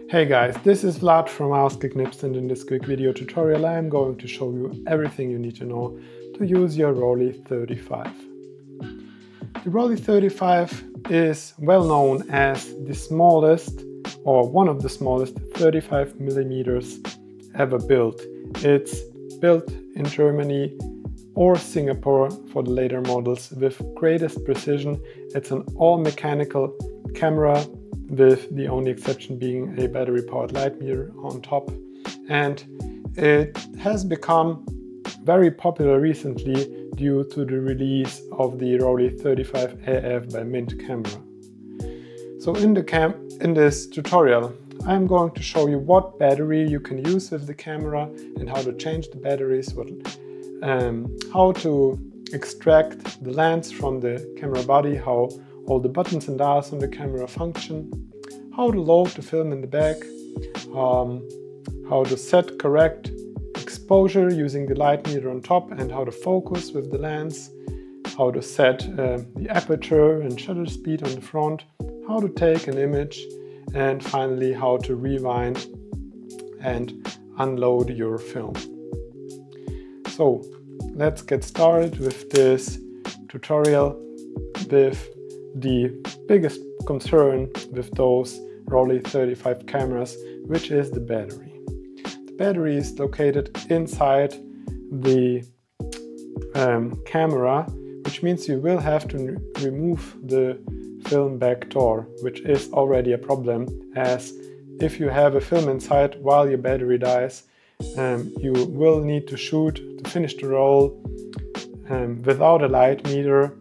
Hey guys, this is Vlad from Ausgeknipst, and in this quick video tutorial I am going to show you everything you need to know to use your Rollei 35. The Rollei 35 is well known as the smallest, or one of the smallest, 35mm ever built. It's built in Germany or Singapore for the later models with greatest precision. It's an all-mechanical camera, with the only exception being a battery-powered light meter on top. And it has become very popular recently due to the release of the Rollei 35 AF by Mint camera. So in this tutorial, I'm going to show you what battery you can use with the camera and how to change the batteries, how to extract the lens from the camera body, how all the buttons and dials on the camera function, how to load the film in the back, how to set correct exposure using the light meter on top and how to focus with the lens, how to set the aperture and shutter speed on the front, how to take an image, and finally how to rewind and unload your film. So let's get started with this tutorial with the biggest concern with those Rollei 35 cameras, which is the battery. The battery is located inside the camera, which means you will have to remove the film back door, which is already a problem, as if you have a film inside while your battery dies, you will need to shoot to finish the roll without a light meter,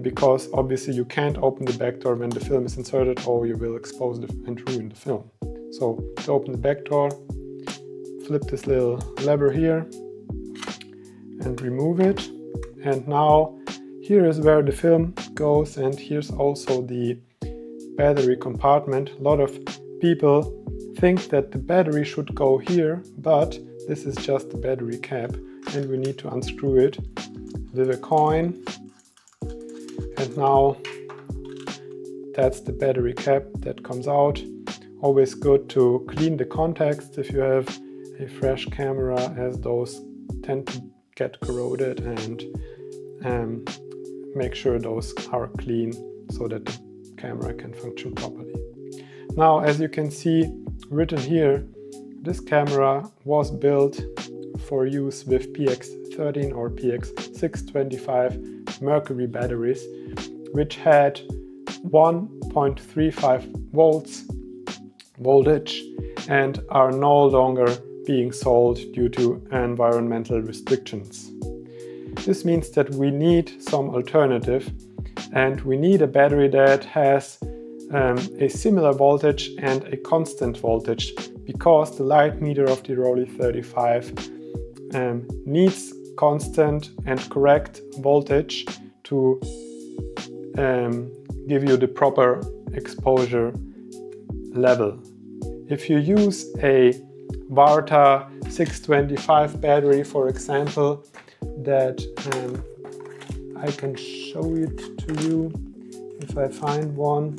because obviously you can't open the back door when the film is inserted, or you will expose and ruin the film. So to open the back door, flip this little lever here and remove it. And now here is where the film goes, and here's also the battery compartment. A lot of people think that the battery should go here, but this is just the battery cap, and we need to unscrew it with a coin. And now that's the battery cap that comes out. Always good to clean the contacts if you have a fresh camera, as those tend to get corroded, and make sure those are clean so that the camera can function properly. Now, as you can see written here, this camera was built for use with PX13 or PX625 mercury batteries, which had 1.35 volts voltage and are no longer being sold due to environmental restrictions. This means that we need some alternative, and we need a battery that has a similar voltage and a constant voltage, because the light meter of the Rollei 35 needs constant and correct voltage to give you the proper exposure level. If you use a Varta 625 battery, for example, that I can show it to you if I find one.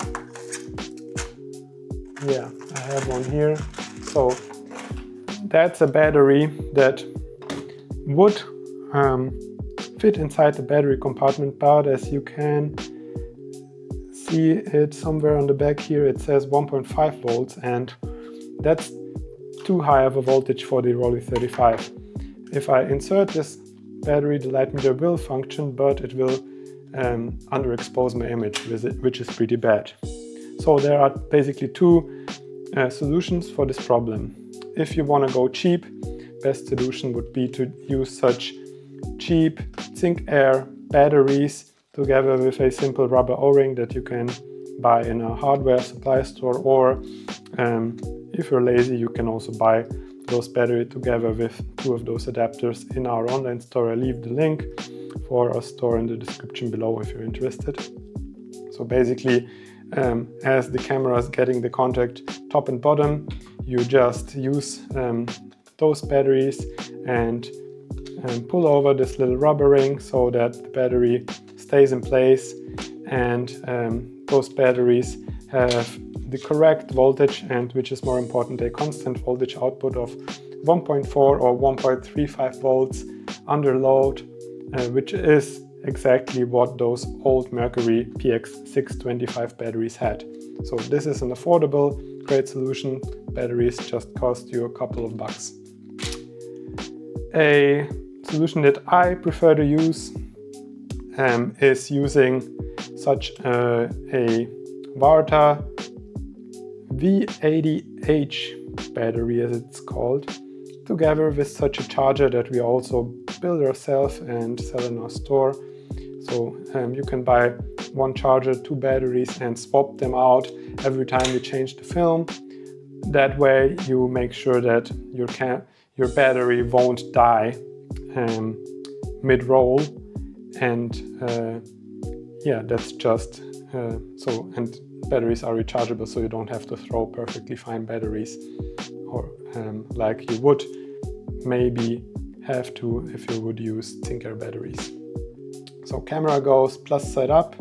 Yeah, I have one here. So that's a battery that would fit inside the battery compartment, but as you can see it somewhere on the back here, it says 1.5 volts, and that's too high of a voltage for the Rollei 35. If I insert this battery, the light meter will function, but it will underexpose my image, which is pretty bad. So there are basically two solutions for this problem. If you want to go cheap, best solution would be to use such cheap zinc air batteries together with a simple rubber O-ring that you can buy in a hardware supply store, or if you're lazy, you can also buy those batteries together with two of those adapters in our online store. I leave the link for our store in the description below if you're interested. So basically, as the camera is getting the contact top and bottom, you just use those batteries and pull over this little rubber ring so that the battery stays in place, and those batteries have the correct voltage and, which is more important, a constant voltage output of 1.4 or 1.35 volts under load, which is exactly what those old Mercury PX625 batteries had. So this is an affordable, great solution. Batteries just cost you a couple of bucks. A solution that I prefer to use is using such a Varta V80H battery, as it's called, together with such a charger that we also build ourselves and sell in our store. So you can buy one charger, two batteries, and swap them out every time you change the film. That way you make sure that your battery won't die mid-roll, and yeah, that's just so. And batteries are rechargeable, so you don't have to throw perfectly fine batteries, or like you would maybe have to if you would use Zinker batteries. So camera goes plus side up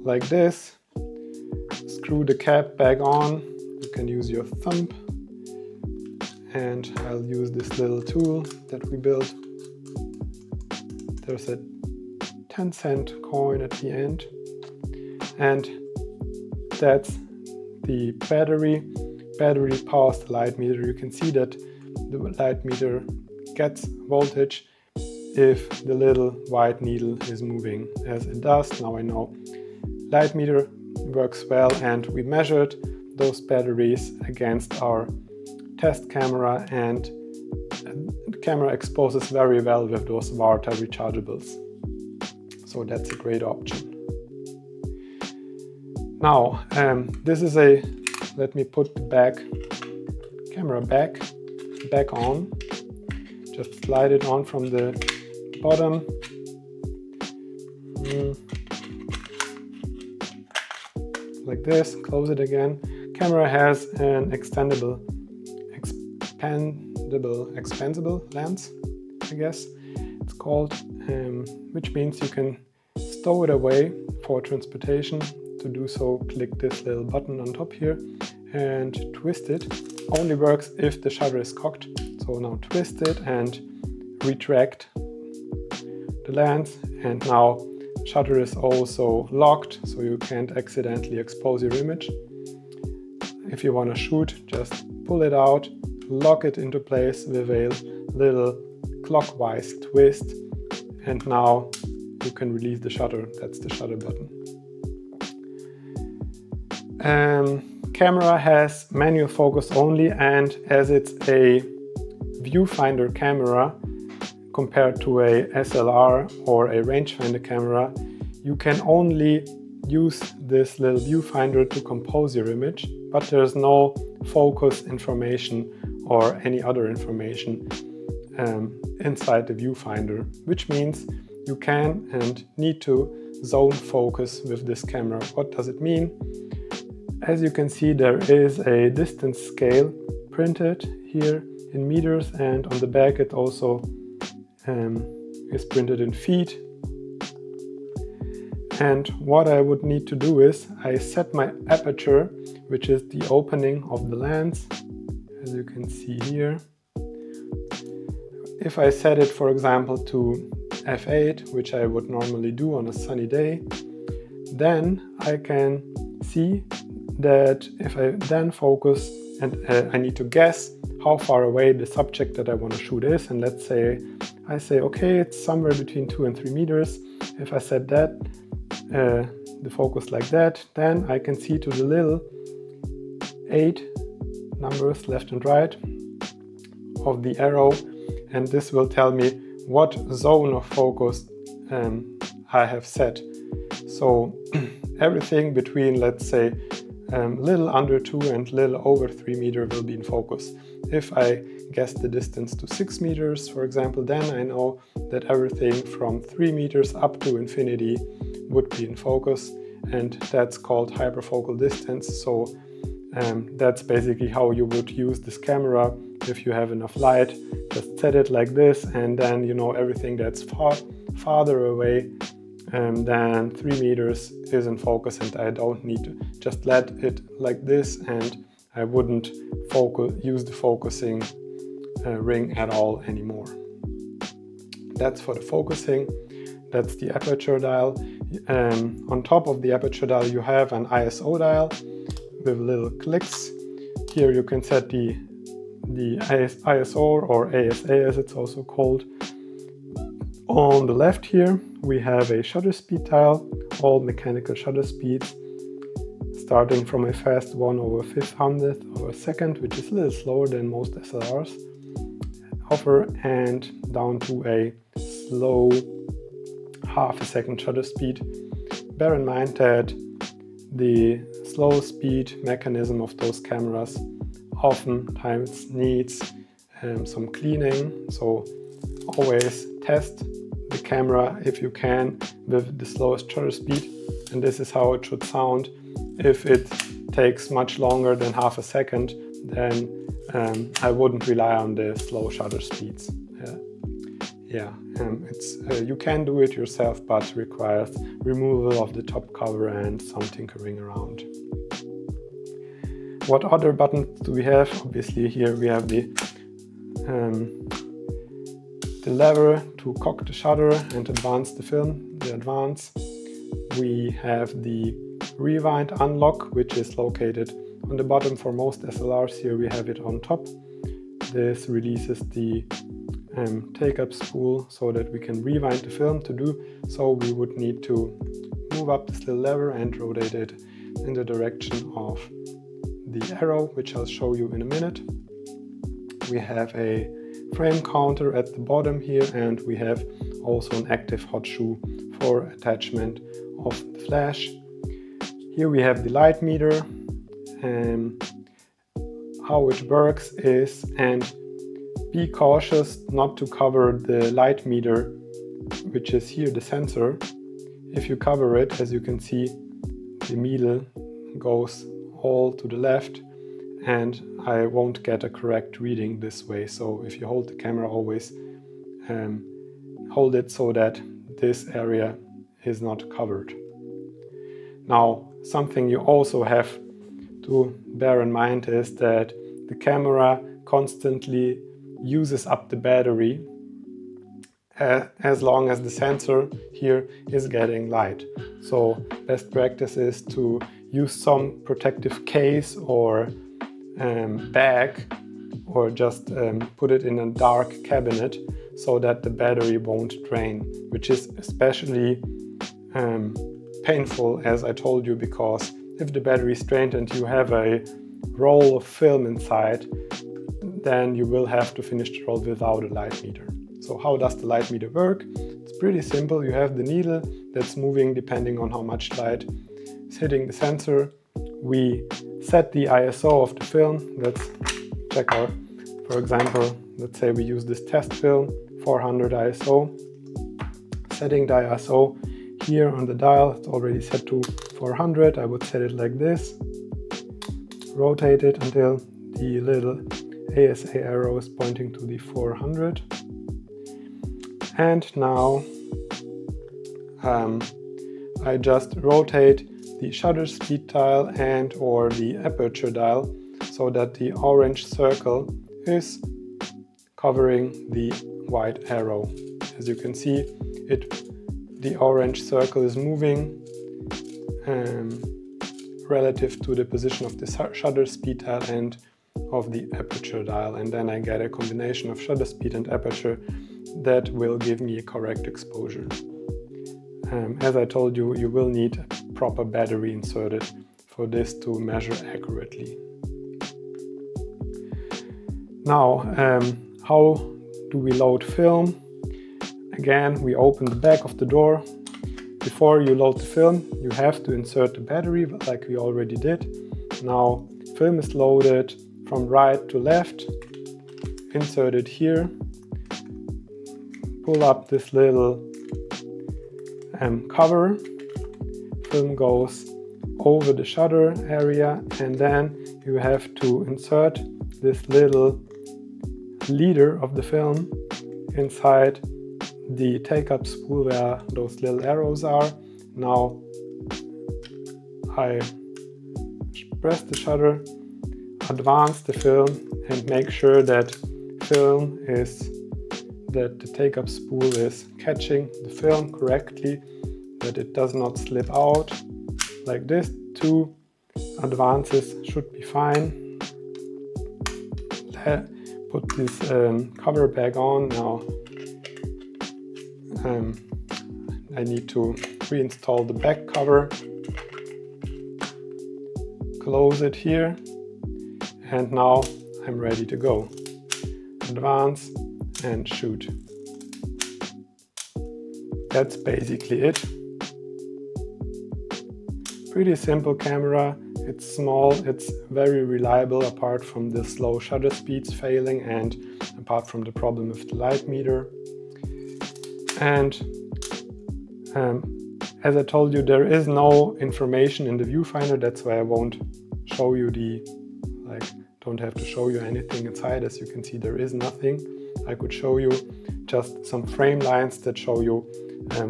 like this. Screw the cap back on. You can use your thumb, and I'll use this little tool that we built. There's a 10-cent coin at the end, and that's the battery. Battery powers the light meter. You can see that the light meter gets voltage if the little white needle is moving, as it does. Now I know light meter works well, and we measured those batteries against our test camera, and the camera exposes very well with those Varta rechargeables. So that's a great option. Now, this is a, let me put the camera back on. Just slide it on from the bottom. Like this, close it again. Camera has an expandable lens, I guess it's called, which means you can stow it away for transportation. To do so, click this little button on top here and twist it. Only works if the shutter is cocked. So now twist it and retract the lens, and now shutter is also locked, so you can't accidentally expose your image. If you want to shoot, just pull it out, lock it into place with a little clockwise twist, and now you can release the shutter. That's the shutter button. Camera has manual focus only, and as it's a viewfinder camera compared to a SLR or a rangefinder camera, you can only use this little viewfinder to compose your image, but there's no focus information or any other information inside the viewfinder, which means you can and need to zone focus with this camera. What does it mean? As you can see, there is a distance scale printed here in meters, and on the back it also is printed in feet. And what I would need to do is I set my aperture, which is the opening of the lens, as you can see here. If I set it, for example, to f8, which I would normally do on a sunny day, then I can see that if I then focus, and I need to guess how far away the subject that I want to shoot is, and let's say I say, okay, it's somewhere between 2 and 3 meters. If I set that the focus like that, then I can see to the little 8 numbers left and right of the arrow, and this will tell me what zone of focus I have set. So everything between, let's say, little under 2 and little over 3 meters will be in focus. If I guess the distance to 6 meters, for example, then I know that everything from 3 meters up to infinity would be in focus, and that's called hyperfocal distance. So that's basically how you would use this camera if you have enough light. Just set it like this, and then you know everything that's farther away then 3 meters is in focus, and I don't need to just let it like this, and I wouldn't use the focusing ring at all anymore. That's for the focusing. That's the aperture dial. On top of the aperture dial you have an ISO dial with little clicks. Here you can set the ISO or ASA as it's also called. On the left here we have a shutter speed dial, all mechanical shutter speeds, starting from a fast 1/500th of a second, which is a little slower than most SLRs offer, and down to a slow half a second shutter speed. Bear in mind that the slow speed mechanism of those cameras oftentimes needs some cleaning, so always test the camera if you can with the slowest shutter speed, and this is how it should sound. If it takes much longer than half a second, then I wouldn't rely on the slow shutter speeds. You can do it yourself, but requires removal of the top cover and some tinkering around. What other buttons do we have? Obviously here we have the lever to cock the shutter and advance the film, the advance. We have the rewind unlock, which is located on the bottom for most SLRs. Here we have it on top. This releases the take-up spool so that we can rewind the film. To do so we would need to move up this little lever and rotate it in the direction of the arrow, which I'll show you in a minute. We have a frame counter at the bottom here, and we have also an active hot shoe for attachment of the flash. Here we have the light meter. How it works is, and be cautious not to cover the light meter, which is here the sensor. If you cover it, as you can see, the needle goes all to the left and I won't get a correct reading this way. So if you hold the camera, always hold it so that this area is not covered. Now, something you also have to bear in mind is that the camera constantly uses up the battery as long as the sensor here is getting light. So best practice is to use some protective case or bag, or just put it in a dark cabinet so that the battery won't drain, which is especially painful, as I told you, because if the battery is drained and you have a roll of film inside, then you will have to finish the roll without a light meter. So how does the light meter work? It's pretty simple. You have the needle that's moving depending on how much light is hitting the sensor. We set the ISO of the film. Let's check out, for example, let's say we use this test film, 400 ISO. Setting the ISO here on the dial, it's already set to 400. I would set it like this. Rotate it until the little ASA arrow is pointing to the 400. And now I just rotate the shutter speed dial and or the aperture dial so that the orange circle is covering the white arrow. As you can see, the orange circle is moving relative to the position of the shutter speed dial and of the aperture dial, and then I get a combination of shutter speed and aperture that will give me a correct exposure. As I told you, you will need a proper battery inserted for this to measure accurately. Now, how do we load film? Again, we open the back of the door. Before you load the film, you have to insert the battery like we already did. Now, film is loaded from right to left. Insert it here. Pull up this little cover. Film goes over the shutter area, and then you have to insert this little leader of the film inside the take-up spool where those little arrows are. Now I press the shutter, advance the film, and make sure that the take-up spool is catching the film correctly, that it does not slip out like this. 2 advances should be fine. Put this cover back on. Now I need to reinstall the back cover, close it here, and now I'm ready to go. Advance and shoot. That's basically it. Pretty simple camera. It's small, it's very reliable apart from the slow shutter speeds failing and apart from the problem with the light meter. And as I told you, there is no information in the viewfinder. That's why I won't show you don't have to show you anything inside. As you can see, there is nothing. I could show you just some frame lines that show you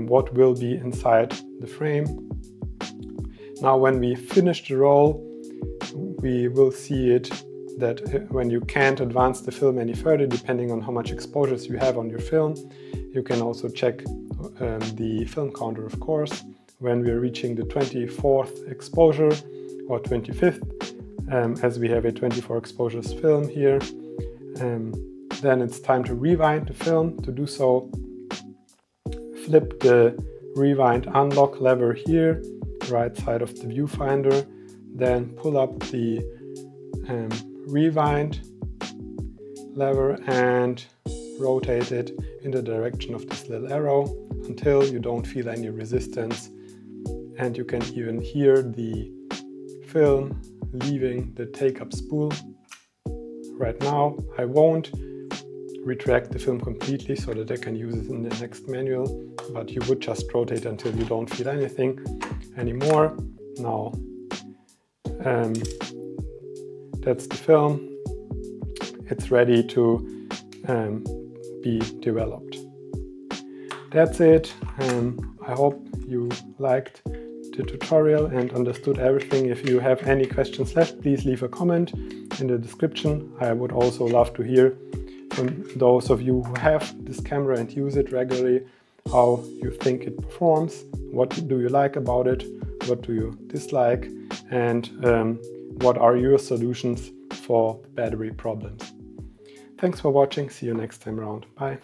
what will be inside the frame. Now when we finish the roll, we will see it that when you can't advance the film any further, depending on how much exposures you have on your film, you can also check the film counter, of course. When we're reaching the 24th exposure or 25th, as we have a 24 exposures film here, then it's time to rewind the film. To do so, flip the rewind unlock lever here, right side of the viewfinder, then pull up the rewind lever and rotate it in the direction of this little arrow until you don't feel any resistance, and you can even hear the film leaving the take-up spool. Right now I won't retract the film completely so that I can use it in the next manual, but you would just rotate until you don't feel anything anymore. Now that's the film. It's ready to be developed. That's it. I hope you liked the tutorial and understood everything. If you have any questions left, please leave a comment in the description. I would also love to hear from those of you who have this camera and use it regularly, how you think it performs, what do you like about it, what do you dislike, and what are your solutions for battery problems. Thanks for watching. See you next time around. Bye.